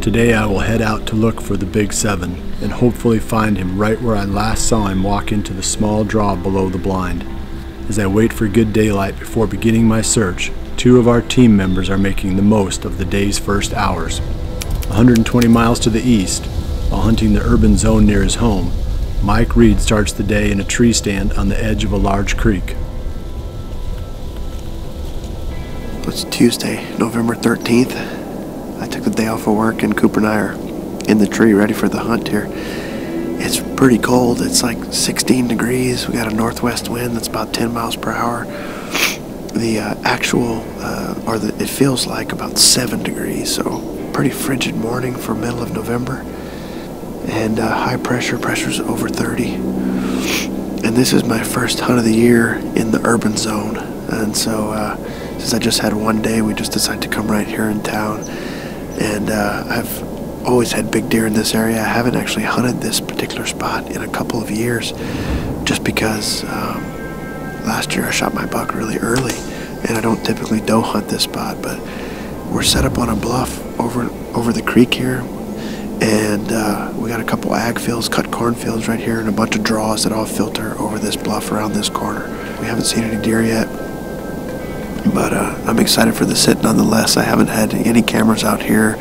Today I will head out to look for the Big 7 and hopefully find him right where I last saw him walk into the small draw below the blind. As I wait for good daylight before beginning my search, 2 of our team members are making the most of the day's first hours. 120 miles to the east, while hunting the urban zone near his home, Mike Reed starts the day in a tree stand on the edge of a large creek. It's Tuesday, November 13th. I took the day off of work and Cooper and I are in the tree ready for the hunt here. It's pretty cold. It's like 16 degrees. We got a northwest wind that's about 10 miles per hour. The it feels like about 7 degrees, so pretty frigid morning for middle of November. And high pressure's over 30. And this is my first hunt of the year in the urban zone. And so since I just had one day, we just decided to come right here in town. And I've always had big deer in this area. I haven't actually hunted this particular spot in a couple of years, just because last year I shot my buck really early, and I don't typically doe hunt this spot. But we're set up on a bluff over the creek here, and we got a couple ag fields, cut cornfields right here, and a bunch of draws that all filter over this bluff around this corner. We haven't seen any deer yet, but I'm excited for the sit nonetheless. I haven't had any cameras out here.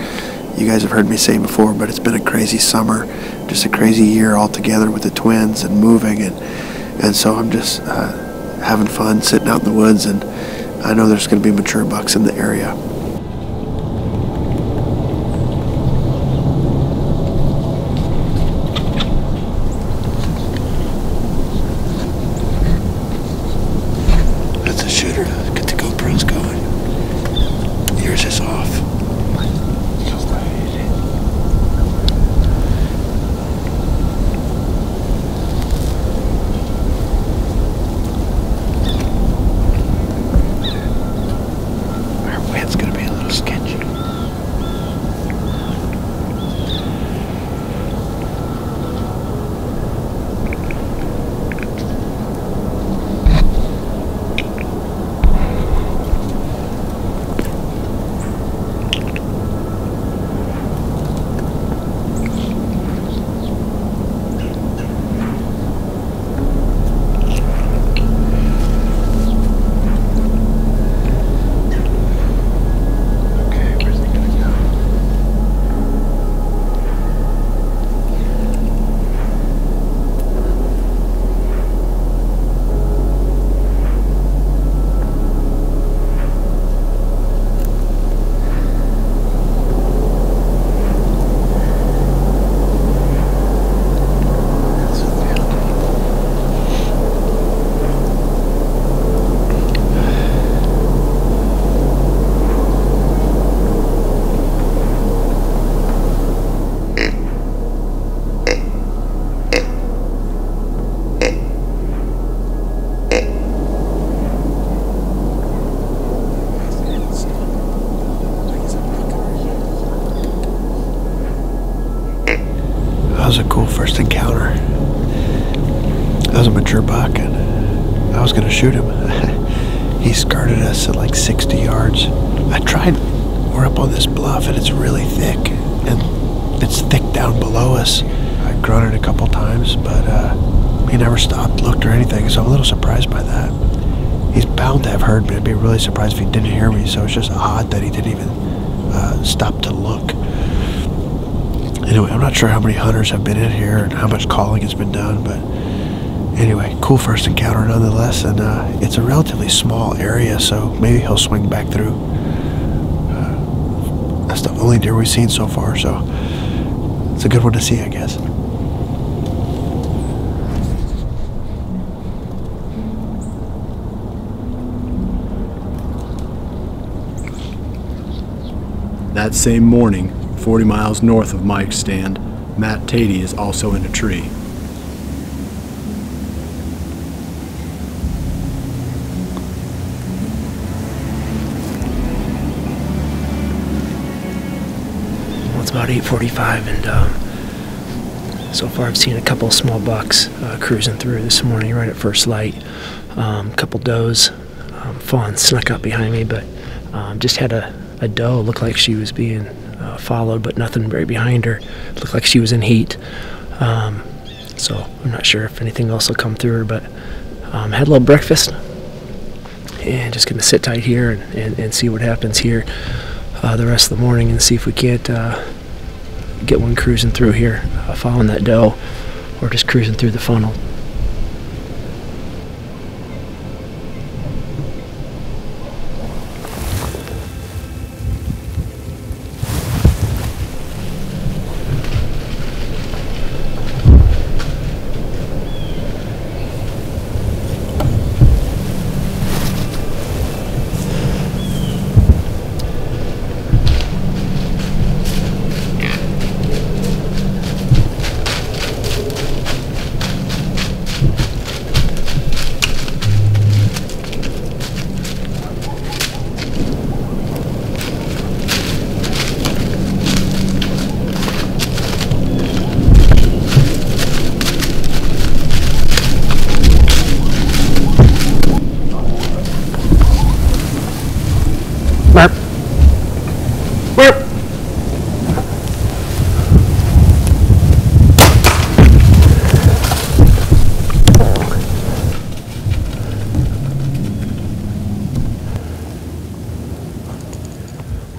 You guys have heard me say before, but it's been a crazy summer, just a crazy year altogether with the twins and moving, and so I'm just having fun sitting out in the woods, and I know there's going to be mature bucks in the area. That's a shooter. Get the GoPros going. Yours is off. That was a cool first encounter. That was a mature buck, and I was gonna shoot him. He skirted us at like 60 yards. We're up on this bluff, and it's really thick, and it's thick down below us. I grunted a couple times, but he never stopped, looked, or anything, so I'm a little surprised by that. He's bound to have heard me. I'd be really surprised if he didn't hear me, so it's just odd that he didn't even stop to look. Anyway, I'm not sure how many hunters have been in here and how much calling has been done, but anyway, cool first encounter nonetheless, and it's a relatively small area, so maybe he'll swing back through. That's the only deer we've seen so far, so it's a good one to see, I guess. That same morning, 40 miles north of Mike's stand, Matt Thede is also in a tree. Well, it's about 8:45, and so far I've seen a couple small bucks cruising through this morning right at first light. Couple does, fawn snuck up behind me, but just had a doe looked like she was being followed, but nothing right behind her. Looked like she was in heat. So I'm not sure if anything else will come through her, but had a little breakfast and just gonna sit tight here and see what happens here the rest of the morning, and see if we can't get one cruising through here, following that doe, or just cruising through the funnel.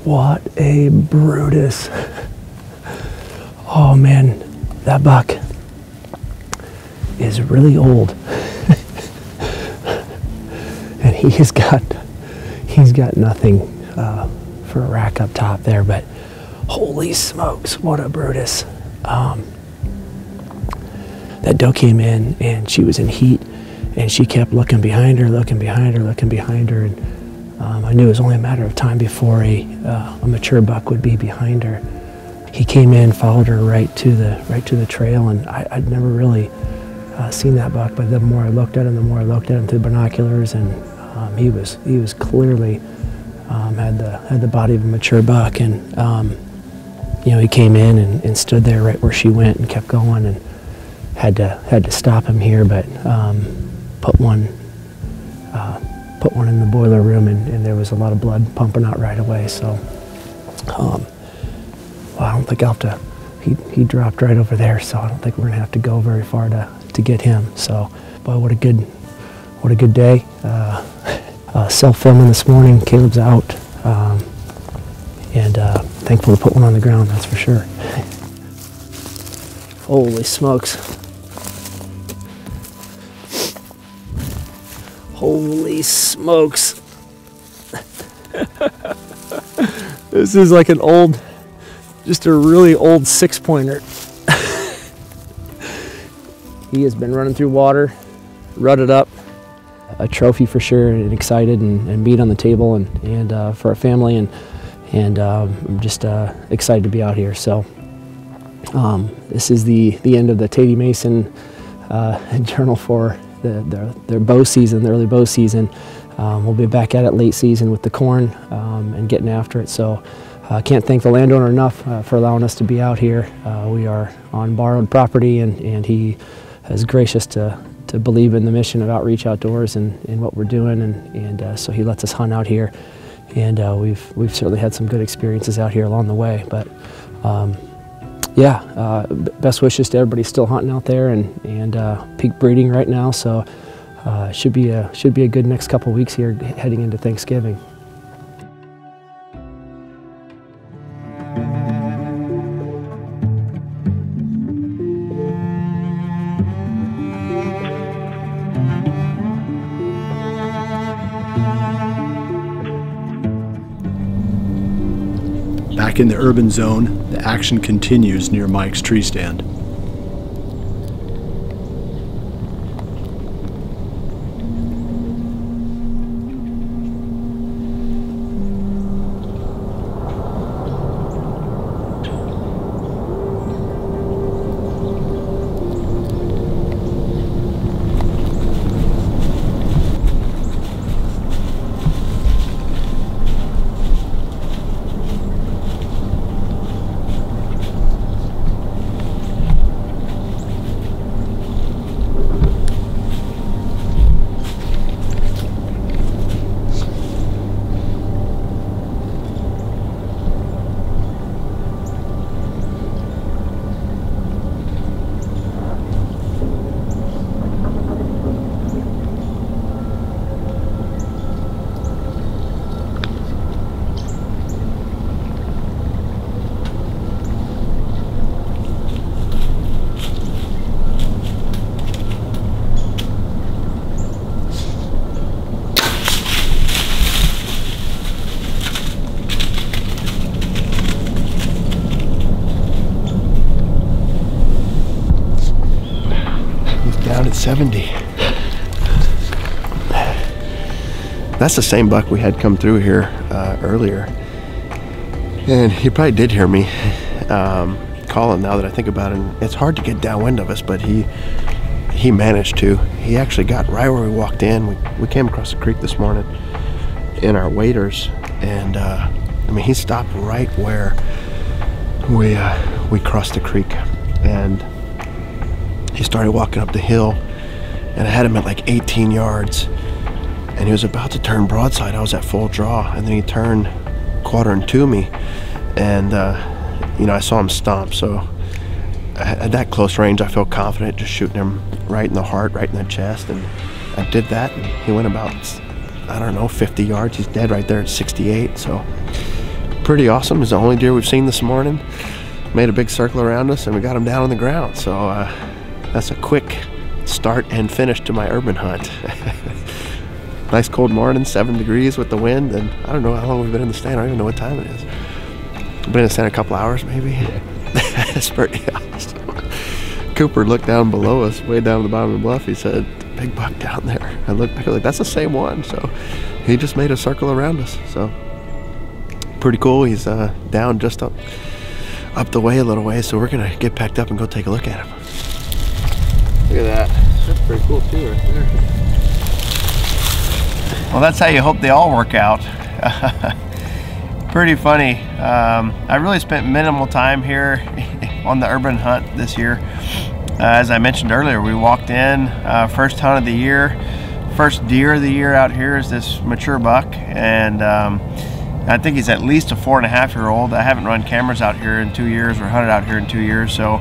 What a Brutus. Oh man, that buck is really old. And he's got nothing for a rack up top there, but holy smokes, what a Brutus. That doe came in and she was in heat, and she kept looking behind her, and I knew it was only a matter of time before a mature buck would be behind her. He came in, followed her right to the trail, and I'd never really seen that buck. But the more I looked at him, through binoculars, and he was clearly had the body of a mature buck, and he came in and stood there right where she went and kept going, and had to stop him here, but put one in the boiler room, and there was a lot of blood pumping out right away. So well, I don't think I'll have to, he dropped right over there, so I don't think we're gonna have to go very far to get him. So, boy, what a good day. Self-filming this morning. Caleb's out, and thankful to put one on the ground, that's for sure. Holy smokes. Holy smokes. This is like an old, just a really old 6-pointer. He has been running through water, rutted up. A trophy for sure, and excited, and meat on the table, and for our family, and I'm just excited to be out here. So this is the end of the Thede Mason journal for their bow season, the early bow season. We'll be back at it late season with the corn and getting after it. So I can't thank the landowner enough for allowing us to be out here. We are on borrowed property, and he is gracious to believe in the mission of Outreach Outdoors and what we're doing, and so he lets us hunt out here, and we've certainly had some good experiences out here along the way. But yeah, best wishes to everybody still hunting out there, and peak breeding right now. So should be a good next couple weeks here heading into Thanksgiving. Back in the urban zone, the action continues near Mike's tree stand. 70. That's the same buck we had come through here earlier. And he probably did hear me calling now that I think about it. And it's hard to get downwind of us, but he managed to. He actually got right where we walked in. We came across the creek this morning in our waders, and I mean, he stopped right where we crossed the creek, and he started walking up the hill, and I had him at like 18 yards, and he was about to turn broadside. I was at full draw, and then he turned quartering to me, and you know, I saw him stomp. So at that close range, I feel confident just shooting him right in the heart, right in the chest, and I did that, and he went about, I don't know, 50 yards. He's dead right there at 68. So pretty awesome. It's the only deer we've seen this morning. Made a big circle around us, and we got him down on the ground. So that's a quick start and finish to my urban hunt. Nice cold morning, 7 degrees with the wind, and I don't know how long we've been in the stand. I don't even know what time it is. We've been in the stand a couple hours maybe. It's pretty awesome. Cooper looked down below us, way down at the bottom of the bluff. He said, "Big buck down there." I looked back, like, that's the same one. So he just made a circle around us. So pretty cool. He's down just up the way a little way, so we're gonna get packed up and go take a look at him. Look at that. That's pretty cool too, right there. Well, that's how you hope they all work out. Pretty funny. I really spent minimal time here on the urban hunt this year. As I mentioned earlier, we walked in, first hunt of the year. First deer of the year out here is this mature buck, and I think he's at least a 4.5-year-old. I haven't run cameras out here in 2 years or hunted out here in 2 years, so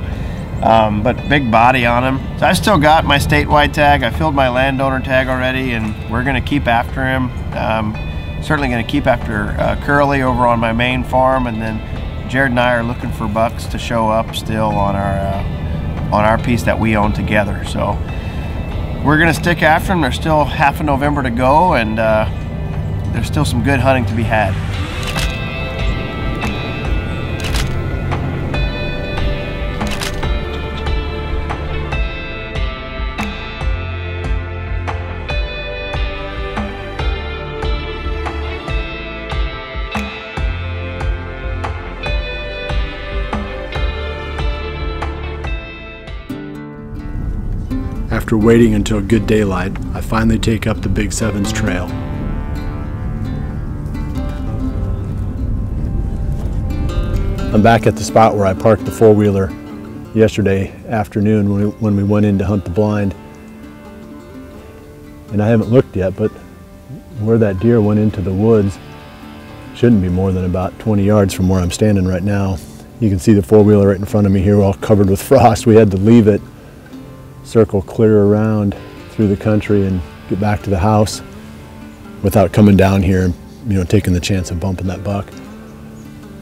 but big body on him. So I still got my statewide tag. I filled my landowner tag already, and we're gonna keep after him. Certainly gonna keep after Curly over on my main farm, and then Jared and I are looking for bucks to show up still on our piece that we own together. So we're gonna stick after him. There's still half of November to go, and there's still some good hunting to be had. After waiting until good daylight, I finally take up the Big Sevens trail. I'm back at the spot where I parked the four-wheeler yesterday afternoon when we went in to hunt the blind. And I haven't looked yet, but where that deer went into the woods shouldn't be more than about 20 yards from where I'm standing right now. You can see the four-wheeler right in front of me here, all covered with frost. We had to leave it, circle clear around through the country and get back to the house without coming down here and, you know, taking the chance of bumping that buck.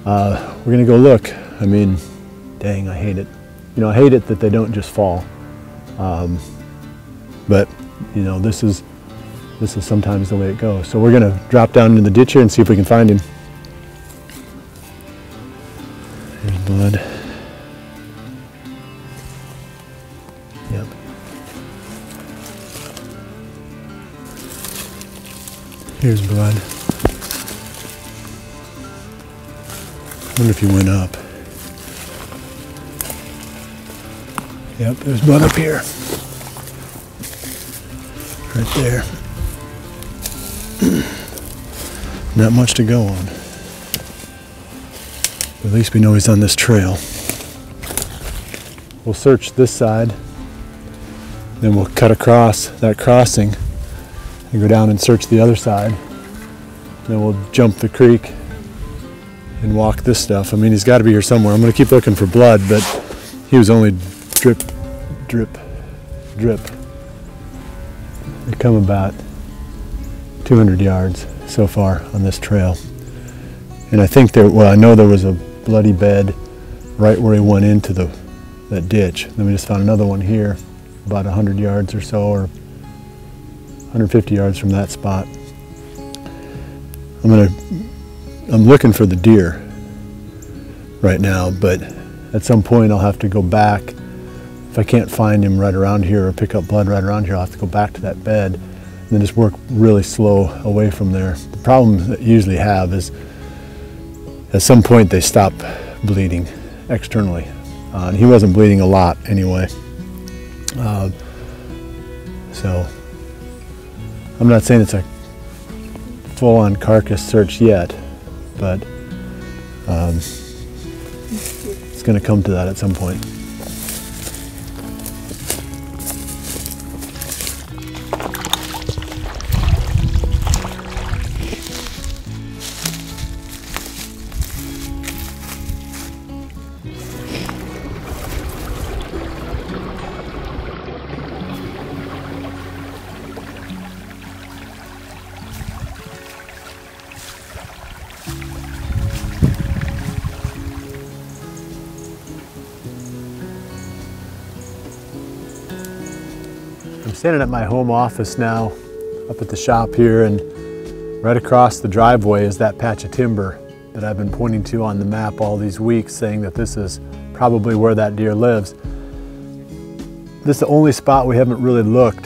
We're gonna go look. I mean, dang, I hate it. You know, I hate it that they don't just fall. But you know, this is sometimes the way it goes. So we're gonna drop down into the ditch here and see if we can find him. There's blood. Yep. Here's blood. I wonder if he went up. Yep, there's blood up here. Right there. Not much to go on. But at least we know he's on this trail. We'll search this side, then we'll cut across that crossing and go down and search the other side. Then we'll jump the creek and walk this stuff. I mean, he's got to be here somewhere. I'm going to keep looking for blood, but he was only drip, drip, drip. They come about 200 yards so far on this trail. And I think I know there was a bloody bed right where he went into that ditch. Then we just found another one here, about 100 yards or so, or 150 yards from that spot. I'm looking for the deer right now, but at some point I'll have to go back, if I can't find him right around here or pick up blood right around here, I'll have to go back to that bed and then just work really slow away from there. The problem that you usually have is at some point they stop bleeding externally. And he wasn't bleeding a lot anyway. So I'm not saying it's a full-on carcass search yet, but it's going to come to that at some point. I'm standing at my home office now, up at the shop here, and right across the driveway is that patch of timber that I've been pointing to on the map all these weeks, saying that this is probably where that deer lives. This is the only spot we haven't really looked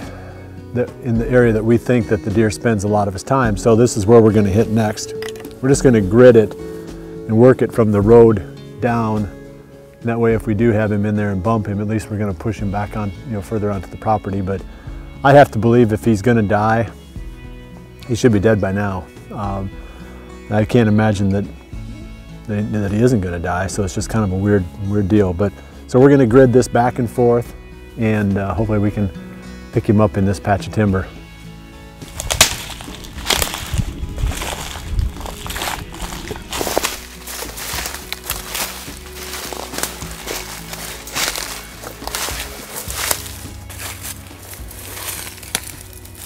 in the area that we think that the deer spends a lot of his time, so this is where we're going to hit next. We're just going to grid it and work it from the road down. And that way, if we do have him in there and bump him, at least we're going to push him back on, further onto the property. But I have to believe if he's going to die, he should be dead by now. I can't imagine that he isn't going to die. So it's just kind of a weird deal. But so we're going to grid this back and forth, and hopefully we can pick him up in this patch of timber.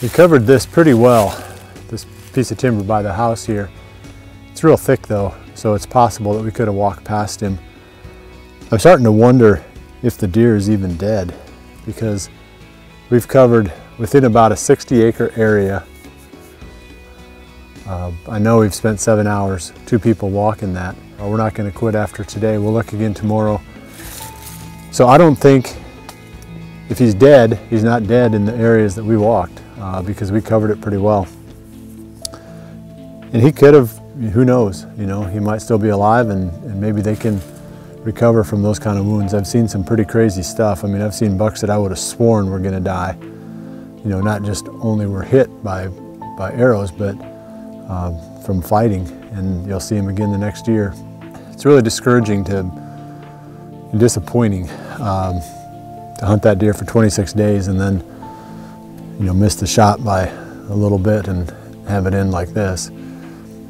We covered this pretty well, this piece of timber by the house here. It's real thick though, so it's possible that we could have walked past him. I'm starting to wonder if the deer is even dead, because we've covered within about a 60-acre area. I know we've spent 7 hours, 2 people walking that. We're not going to quit after today. We'll look again tomorrow. So I don't think, if he's dead, he's not dead in the areas that we walked. Because we covered it pretty well. And he could have, who knows, he might still be alive, and maybe they can recover from those kind of wounds. I've seen some pretty crazy stuff. I mean, I've seen bucks that I would have sworn were going to die. Not just only were hit by arrows, but from fighting, and you'll see them again the next year. It's really discouraging and disappointing to hunt that deer for 26 days and then miss the shot by a little bit and have it in like this.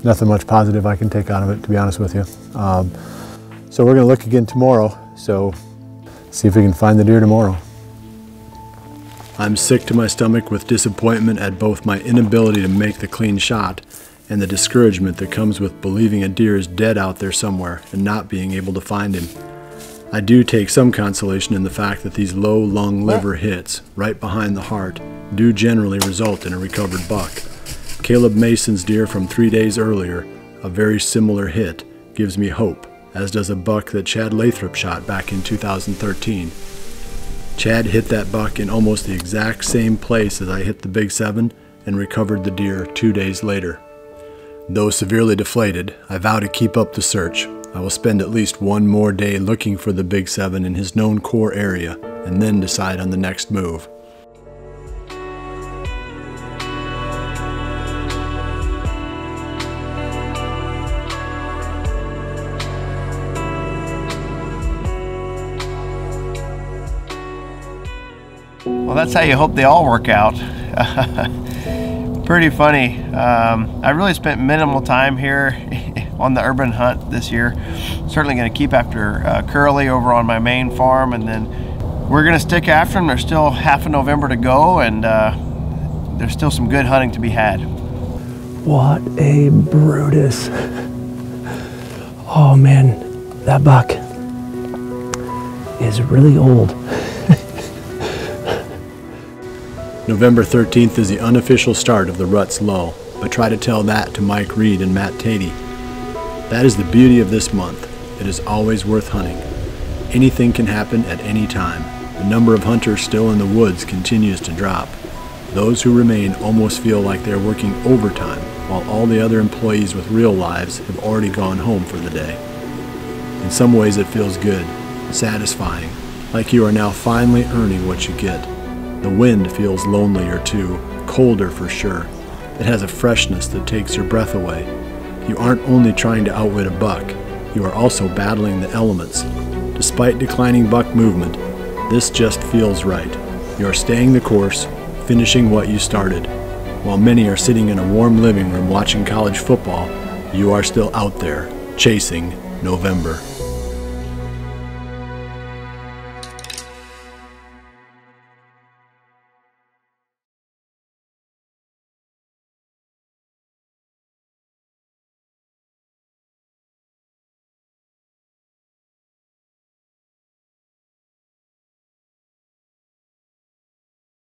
Nothing much positive I can take out of it, to be honest with you. So we're going to look again tomorrow, so see if we can find the deer tomorrow. I'm sick to my stomach with disappointment at both my inability to make the clean shot and the discouragement that comes with believing a deer is dead out there somewhere and not being able to find him. I do take some consolation in the fact that these low lung liver hits, right behind the heart, do generally result in a recovered buck. Caleb Mason's deer from 3 days earlier, a very similar hit, gives me hope, as does a buck that Chad Lathrop shot back in 2013. Chad hit that buck in almost the exact same place as I hit the Big 7 and recovered the deer 2 days later. Though severely deflated, I vow to keep up the search. I will spend at least one more day looking for the Big 7 in his known core area and then decide on the next move. Well, that's how you hope they all work out. Pretty funny. I really spent minimal time here on the urban hunt this year. Certainly going to keep after Curly over on my main farm, and then we're going to stick after him. There's still half of November to go, and there's still some good hunting to be had. What a Brutus. Oh man, that buck is really old. November 13th is the unofficial start of the rut's lull, but try to tell that to Mike Reed and Matt Thede. That is the beauty of this month. It is always worth hunting. Anything can happen at any time. The number of hunters still in the woods continues to drop. Those who remain almost feel like they're working overtime, while all the other employees with real lives have already gone home for the day. In some ways it feels good, satisfying, like you are now finally earning what you get. The wind feels lonelier too, colder for sure. It has a freshness that takes your breath away. You aren't only trying to outwit a buck, you are also battling the elements. Despite declining buck movement, this just feels right. You are staying the course, finishing what you started. While many are sitting in a warm living room watching college football, you are still out there, chasing November.